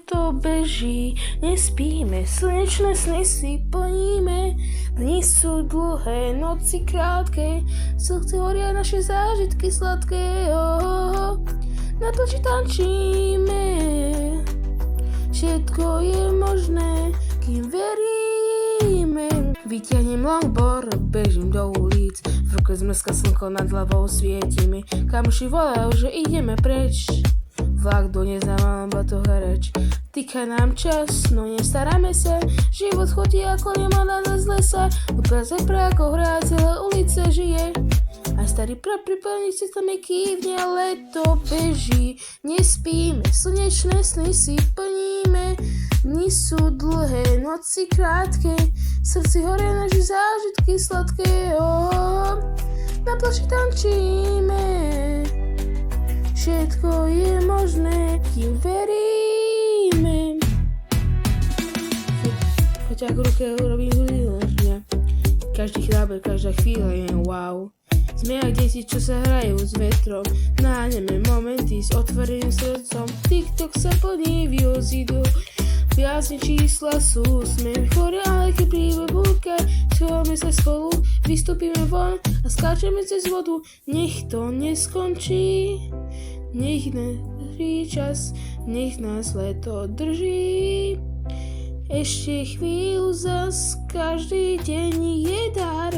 to beží, nespíme, slnečné sny si plníme. Dni sú dlhé, noci krátke, v srdci horia naše zážitky sladké. Na to, či tančíme, všetko je možné, kým veríme. Vyťahnem longboard, bežím do ulic, v ruke zmrzka slnko nad hlavou svieti mi. Kamoši volajú, že ideme preč, vlak do neznáma, lebo to hreč. Týka nám čas, no nestaráme sa, život chodí ako nemá z lesa. Upraze ako hrá, celé ulice žije, a starý priplný si tam kývne, ale to beží. Nespíme, slnečné sny si plníme. Dni sú dlhé, noci krátke, v srdci horia naše zážitky sladké. Na pláži tančíme, všetko je možné, kým veríme. Choď ako ruke robím hudí. Každý chráber, každá chvíľa je wow. Sme jak deti, čo sa hrajú s vetrom, nájdeme momenty s otvoreným srdcom. TikTok sa plní, views idú, viac čísla sú, sme chorí, ale keď príde búrka, schováme sa spolu, vystúpime von a skáčeme cez vodu. Nech to neskončí, nech drží čas, nech nás leto drží. Ešte chvíľu zas, každý deň je dar,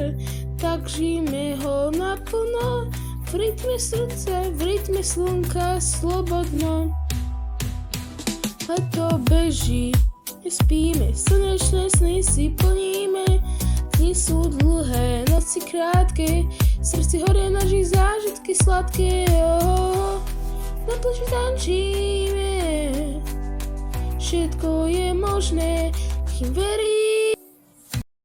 tak žijme ho naplno, v rytme srdca, v rytme slnka, slobodno. Leto beží, nespíme, slnečné sny si plníme. Dni sú dlhé, noci krátke, v srdci horia naše zážitky sladké. Na pláži tančíme, všetko je možné, kým veríme.